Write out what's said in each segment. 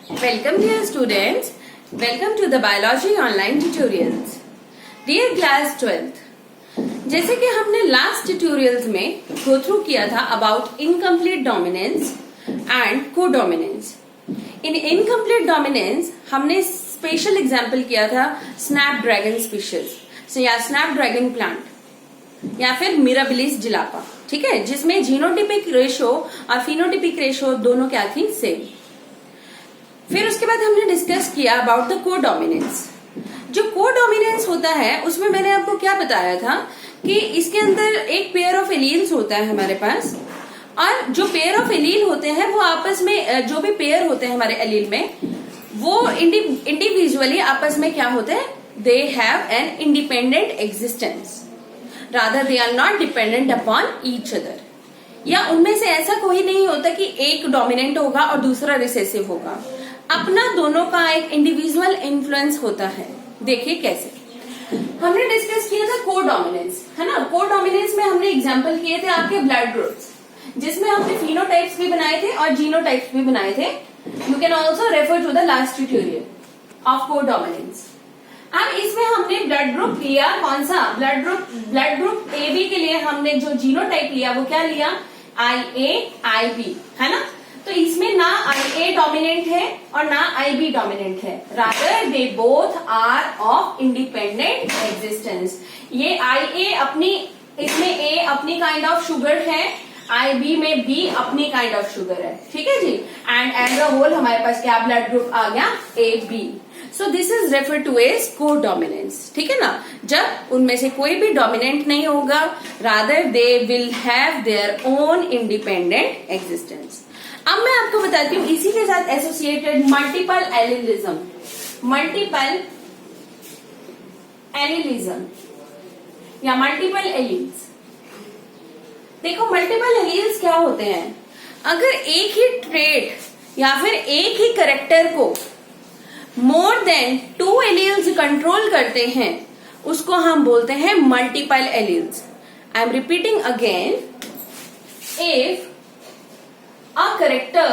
Welcome dear students, welcome to the biology online tutorials. Dear class 12th, जैसे कि हमने last tutorials में go through किया था about incomplete dominance and codominance. In incomplete dominance हमने special example किया था स्नैपड्रैगन स्पीशीज या स्नैपड्रैगन प्लांट या फिर मिराबिलिस जिलापा. ठीक है, जिसमें जीनोटिपिक रेशो और फिनोटिपिक रेशो दोनों क्या थी, सेम. फिर उसके बाद हमने डिस्कस किया अबाउट द कोडोमिनेंस. जो कोडोमिनेंस होता है उसमें मैंने आपको क्या बताया था कि इसके अंदर एक पेयर ऑफ एलील्स होता है हमारे पास, और जो पेयर ऑफ एलील होते हैं वो आपस में, जो भी पेयर होते हैं हमारे एलील में, वो इंडिविजुअली आपस में क्या होते हैं, they have an independent existence, rather they are not dependent upon each other. या उनमें से ऐसा कोई नहीं होता कि एक डोमिनेंट होगा और दूसरा रिसेसिव होगा. अपना दोनों का एक इंडिविजुअल इन्फ्लुएंस होता है. देखिए कैसे. हमने डिस्कस किया था कोडोमिनेंस, है ना. कोडोमिनेंस में हमने एग्जांपल किए थे आपके ब्लड ग्रुप्स, जिसमें हमने फिनोटाइप्स भी बनाए थे और जीनोटाइप्स भी बनाए थे. You can also refer to the last tutorial of codominance. अब इसमें हमने ब्लड ग्रुप लिया, कौन सा ब्लड ग्रुप ए बी के लिए हमने जो जीनोटाइप लिया वो क्या लिया, IA/IB, है ना. तो इसमें ना IA डोमिनेंट है और ना IB डोमिनेंट है, rather they both are of independent existence. ये IA अपनी, इसमें A अपनी काइंड ऑफ शुगर है, IB में B अपनी काइंड ऑफ शुगर है. ठीक है जी. एंड एज अ होल हमारे पास क्या ब्लड ग्रुप आ गया, AB. So this is refer to as codominance. ठीक है ना. जब उनमें से कोई भी डोमिनेंट नहीं होगा, rather they will have their own independent existence. अब मैं आपको बताती हूँ इसी के साथ associated multiple allelism. Multiple allelism या मल्टीपल एलील्स. देखो मल्टीपल एलील्स क्या होते हैं. अगर एक ही ट्रेट या फिर एक ही करेक्टर को मोर देन 2 एलील्स कंट्रोल करते हैं, उसको हम बोलते हैं multiple alleles. I am repeating again. If a character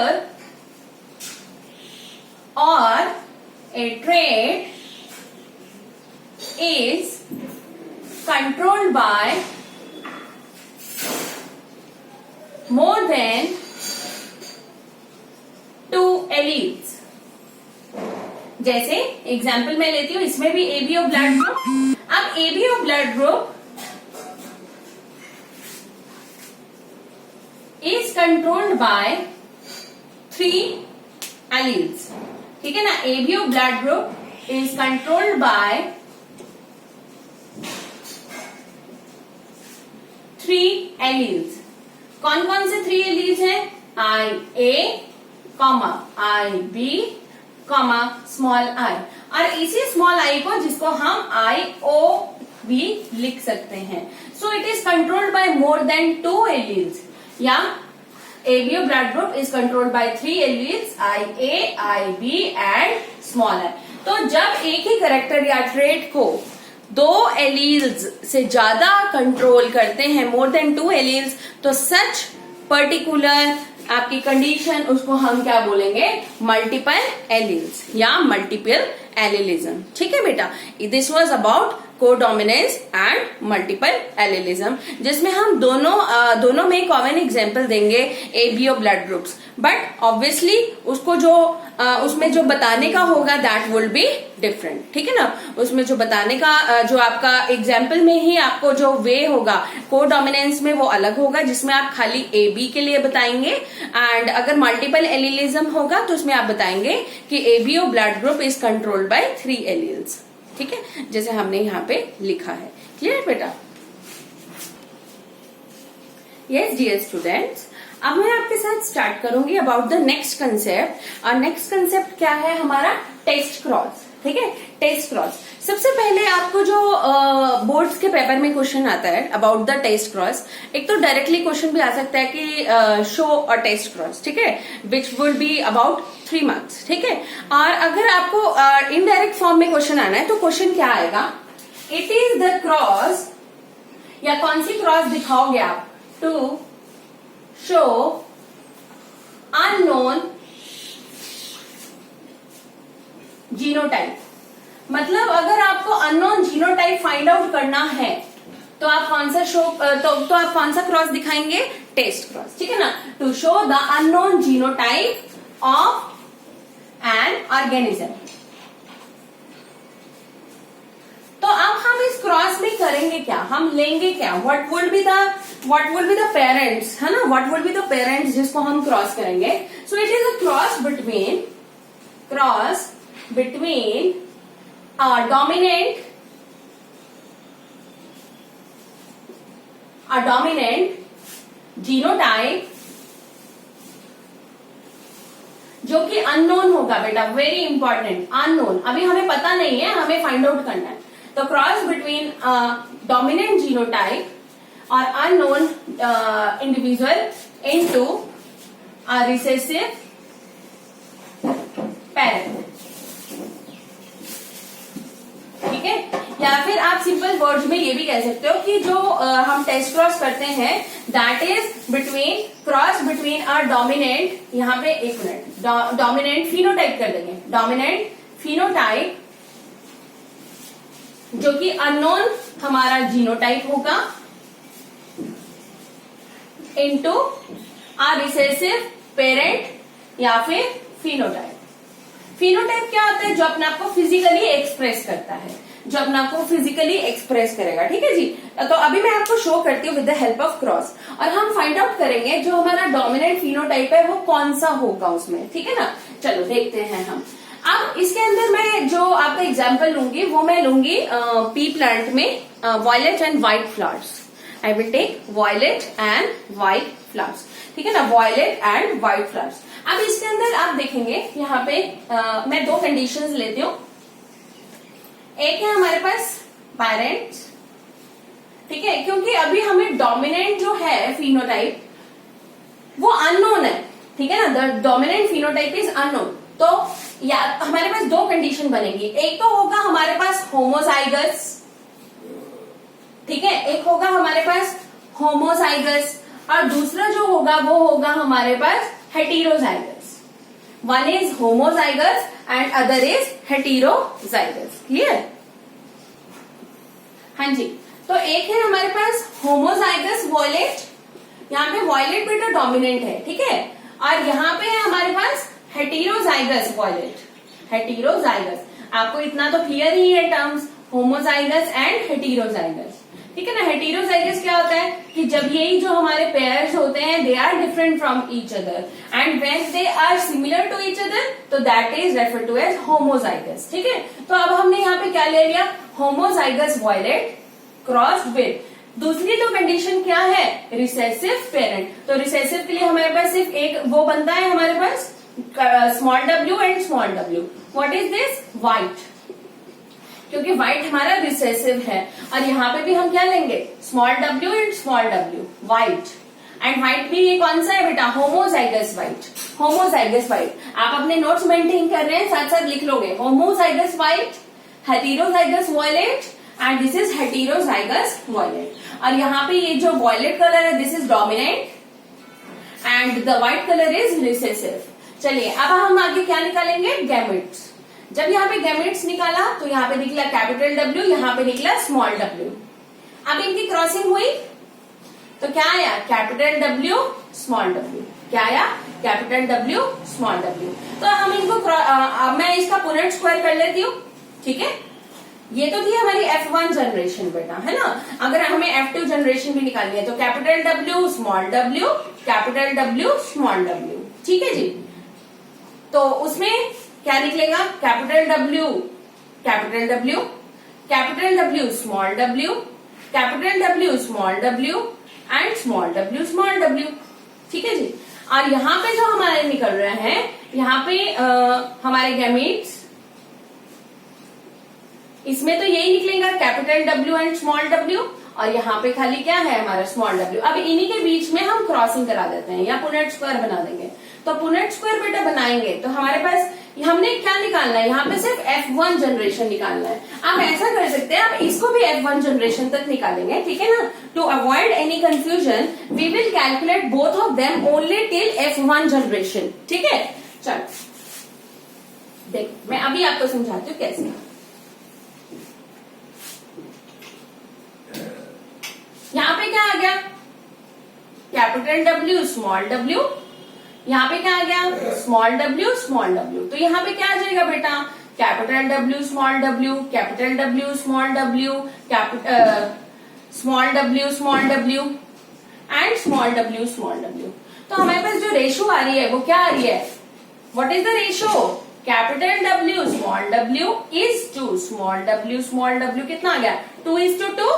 or a trait is controlled by more than 2 alleles. जैसे एग्जाम्पल मैं लेती हूं, इसमें भी ABO ब्लड ग्रुप. अब ABO blood group is controlled by 3 alleles. ठीक है ना. ABO blood group is controlled by 3 alleles. कौन कौन से 3 alleles हैं, IA, IB, स्मॉल I. और इसी स्मॉल I को, जिसको हम IO भी लिख सकते हैं. So it is controlled by more than 2 alleles. या ABO blood group is controlled by 3 alleles, IA, IB and small I. तो जब एक ही करेक्टर या ट्रेट को 2 एलील्स से ज्यादा कंट्रोल करते हैं, मोर देन 2 एलील्स, तो सच पर्टिकुलर आपकी कंडीशन, उसको हम क्या बोलेंगे, मल्टीपल एलील्स या मल्टीपल एलिलिज्म. ठीक है बेटा. This was about codominance and multiple allelism, जिसमें हम दोनों में कॉमन एग्जांपल देंगे ABO blood groups. But obviously उसको जो उसमें जो बताने का होगा दैट विल बी डिफरेंट. ठीक है ना. उसमें जो बताने का, जो आपका एग्जाम्पल में ही आपको जो वे होगा कोडोमिनेंस में, वो अलग होगा, जिसमें आप खाली AB के लिए बताएंगे. एंड अगर मल्टीपल एलिलिज्म होगा तो उसमें आप बताएंगे कि ABO blood group is controlled by 3 alleles. ठीक है, जैसे हमने यहाँ पे लिखा है. क्लियर बेटा. यस डियर स्टूडेंट्स, अब मैं आपके साथ स्टार्ट करूंगी अबाउट द नेक्स्ट कंसेप्ट. और नेक्स्ट कंसेप्ट क्या है हमारा, टेस्ट क्रॉस. ठीक है, टेस्ट क्रॉस. सबसे पहले आपको जो बोर्ड्स के पेपर में क्वेश्चन आता है अबाउट द टेस्ट क्रॉस, एक तो डायरेक्टली क्वेश्चन भी आ सकता है कि शो अ टेस्ट क्रॉस. ठीक है, which will be about 3 marks. ठीक है. और अगर आपको इनडायरेक्ट फॉर्म में क्वेश्चन आना है तो क्वेश्चन क्या आएगा, इट इज द क्रॉस, या कौन सी क्रॉस दिखाओगे आप, टू शो unknown जीनोटाइप, मतलब अगर आपको अननोन जीनोटाइप फाइंड आउट करना है तो आप कौन सा तो आप कौन सा क्रॉस दिखाएंगे? टेस्ट क्रॉस, ठीक है ना, to show the unknown genotype of an organism. तो अब हम इस क्रॉस में करेंगे क्या, हम लेंगे क्या, what would be the parents, है ना, what would be the parents जिसको हम क्रॉस करेंगे। So it is a cross between dominant genotype जो कि अननोन होगा बेटा, वेरी इंपॉर्टेंट, अननोन, अभी हमें पता नहीं है, हमें फाइंड आउट करना है। तो क्रॉस बिटवीन डोमिनेंट जीनोटाइप और unknown individual into a recessive parent, ठीक है। या फिर आप सिंपल वर्ड्स में ये भी कह सकते हो कि जो हम टेस्ट क्रॉस करते हैं that is cross between a dominant, यहाँ पे एक मिनट, डोमिनेंट फिनोटाइप कर देंगे, डोमिनेंट फिनोटाइप जो कि अननोन हमारा जीनोटाइप होगा इनटू अ रिसेसिव पेरेंट या फिर फिनोटाइप। फिनोटाइप क्या होता है? जो अपने आप को फिजिकली एक्सप्रेस करता है, जो अपने आप को फिजिकली एक्सप्रेस करेगा, ठीक है जी। तो अभी मैं आपको शो करती हूँ with the help of cross, और हम फाइंड आउट करेंगे जो हमारा डोमिनेंट फिनोटाइप है वो कौन सा होगा उसमें, ठीक है ना। चलो देखते हैं हम। अब इसके अंदर मैं जो आपका एग्जाम्पल लूंगी वो मैं लूंगी पी प्लांट में violet and white flowers. I will take violet and white flowers, ठीक है ना, वॉयलेट एंड व्हाइट फ्लावर्स। अब इसके अंदर आप देखेंगे यहाँ पे मैं दो कंडीशंस लेती हूँ। एक है हमारे पास पेरेंट्स, ठीक है, क्योंकि अभी हमें डोमिनेंट जो है फिनोटाइप वो अननोन है, ठीक है ना, the dominant phenotype is unknown. तो या हमारे पास दो कंडीशन बनेगी, एक तो होगा हमारे पास होमोजाइगस, ठीक है, एक होगा हमारे पास होमोजाइगस, और दूसरा जो होगा वो होगा हमारे पास heterozygous. One is homozygous and other is heterozygous, clear? हाँ जी, तो एक है हमारे पास होमोजाइगस वॉयलेट, यहाँ पे वॉयलेट बेटा डोमिनेंट है, ठीक है, और यहाँ पे है हमारे पास हेटेरोजाइगस वॉयलेट, हेटेरोजाइगस। आपको इतना तो क्लियर ही है टर्म्स, होमोजाइगस एंड हेटेरोजाइगस, ठीक है ना। हेटेरोजाइगस क्या होता है कि जब यही जो हमारे पेयर्स होते हैं they are different from each other and when they are similar to each other तो that is referred to as homozygous, ठीक है। तो अब हमने यहाँ पे क्या ले लिया, होमोजाइगस वॉयलेट क्रॉस्ड विद, दूसरी तो कंडीशन क्या है, रिसेसिव पेरेंट। तो रिसेसिव के लिए हमारे पास सिर्फ एक वो बनता है हमारे पास small w and small w। What is this, white, क्योंकि व्हाइट हमारा रिसेसिव है, और यहाँ पे भी हम क्या लेंगे, small w and small w, white. And white भी ये कौन सा है बेटा, होमोजाइगस व्हाइट, होमोजाइगस व्हाइट। आप अपने नोट्स मेंटेन कर रहे हैं, साथ साथ लिख लोगे, homozygous white, heterozygous violet and this is heterozygous violet. और यहाँ पे ये जो वॉयलेट कलर है this is dominant and the white colour is recessive. चलिए अब हम आगे क्या निकालेंगे, गैमेट्स। जब यहाँ पे गैमेट्स निकाला तो यहाँ पे निकला कैपिटल W, यहाँ पे निकला स्मॉल w। अब इनकी क्रॉसिंग हुई तो क्या आया, कैपिटल W स्मॉल w, क्या आया, कैपिटल W स्मॉल w। तो हम इनको मैं इसका पुनेट स्क्वायर कर लेती हूँ, ठीक है। ये तो थी हमारी F1 जनरेशन बेटा, है ना। अगर हमें F2 जनरेशन भी निकालनी है तो capital W small w, capital W small w, ठीक है जी। तो उसमें क्या निकलेगा, capital W capital W, capital W small w, capital W small w and small w small w, ठीक है जी। और यहाँ पे जो हमारे निकल रहे हैं, यहाँ पे हमारे गैमेट्स, इसमें तो यही निकलेगा capital W and small w, और यहाँ पे खाली क्या है हमारा स्मॉल w। अब इन्हीं के बीच में हम क्रॉसिंग करा देते हैं या पुनेट स्क्वायर बना देंगे। तो पुनेट स्क्वायर बेटा बनाएंगे तो हमारे पास हमने क्या निकालना है, यहाँ पे सिर्फ F1 जनरेशन निकालना है। आप ऐसा कर सकते हैं, आप इसको भी F1 जनरेशन तक निकालेंगे, ठीक है ना। To avoid any confusion we will calculate both of them only till F1 generation, ठीक है। चलो देखो मैं अभी आपको समझाती हूँ कैसे। यहां पे क्या आ गया, कैपिटल डब्ल्यू स्मॉल डब्ल्यू, यहाँ पे क्या आ गया स्मॉल डब्ल्यू स्मॉल डब्ल्यू। तो यहाँ पे क्या आ जाएगा बेटा, capital W small W, capital W small W, small W small W and small W small W. तो हमारे पास जो रेशो आ रही है वो क्या आ रही है, what is the ratio, capital W small W is to small W कितना आ गया 2:2,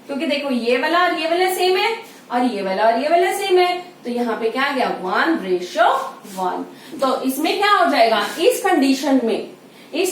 क्योंकि देखो ये वाला और ये वाला सेम है और ये वाला और ये वाला सेम है, तो यहाँ पे क्या आ गया 1:1। तो इसमें क्या हो जाएगा, इस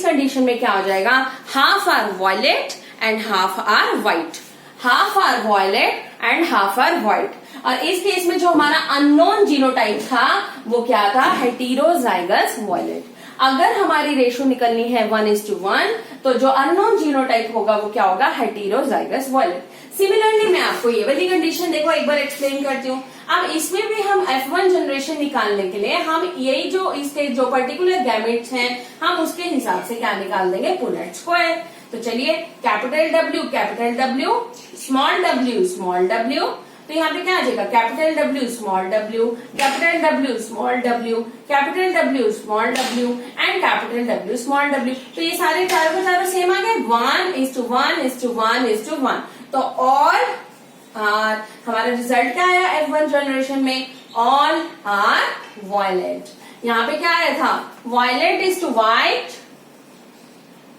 कंडीशन में क्या हो जाएगा, half are violet and half are white, half are violet and half are white. और इस केस में जो हमारा अननोन जीनोटाइप था वो क्या था, हेटेरोजाइगस वॉयलेट। अगर हमारी रेशो निकलनी है 1:1, तो जो अननोन जीनोटाइप होगा वो क्या होगा, हेटेरोजाइगस वॉयलेट। सिमिलरली मैं आपको ये वाली कंडीशन देखो एक बार एक्सप्लेन करती हूँ। अब इसमें भी हम F1 जनरेशन निकालने के लिए हम यही जो इसके जो पर्टिकुलर गैमेट्स हैं हम उसके हिसाब से क्या निकाल देंगे, पुनेट स्क्वायर। तो चलिए कैपिटल डब्ल्यू स्मॉल डब्ल्यू, तो यहाँ पे क्या आ जाएगा, capital W small W, capital W small W, capital W small W and capital W small W. तो ये सारे चारों के चारों सेम आ गए, 1:1:1:1:1। तो ऑल आर, हमारा रिजल्ट क्या आया F1 जनरेशन में, ऑल आर वॉयलेट। यहाँ पे क्या आया था, वॉयलेट इज टू व्हाइट,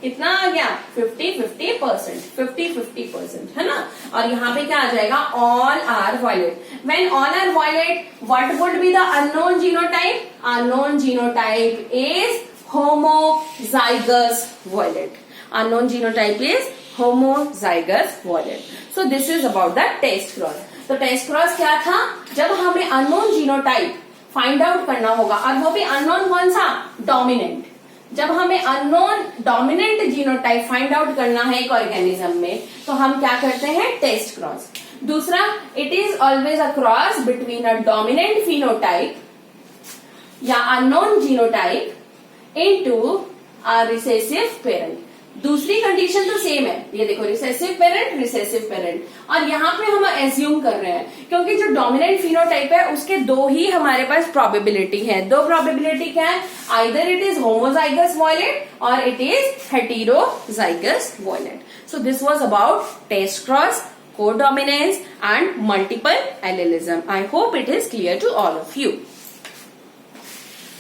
कितना आ गया 50-50% है ना। और यहाँ पे क्या आ जाएगा, all are violet. When all are violet, what would be the unknown genotype, unknown genotype is homozygous violet, unknown genotype is homozygous violet. So this is about the test cross. तो टेस्ट क्रॉस क्या था, जब हमें unknown genotype find out करना होगा, और वो भी अननोन कौन सा, डोमिनेंट। जब हमें unknown dominant genotype find out करना है एक ऑर्गेनिज्म में, तो हम क्या करते हैं, टेस्ट क्रॉस। दूसरा, it is always a cross between a dominant phenotype या unknown genotype into a recessive parent. दूसरी कंडीशन तो सेम है, ये देखो रिसेसिव पेरेंट, और यहाँ पे हम एज्यूम कर रहे हैं क्योंकि जो डोमिनेंट फिनोटाइप है उसके दो ही हमारे पास प्रोबेबिलिटी है। दो प्रोबेबिलिटी क्या है, either it is homozygous violet और it is heterozygous violet. So this was about test cross, codominance and multiple allelism. I hope it is clear to all of you.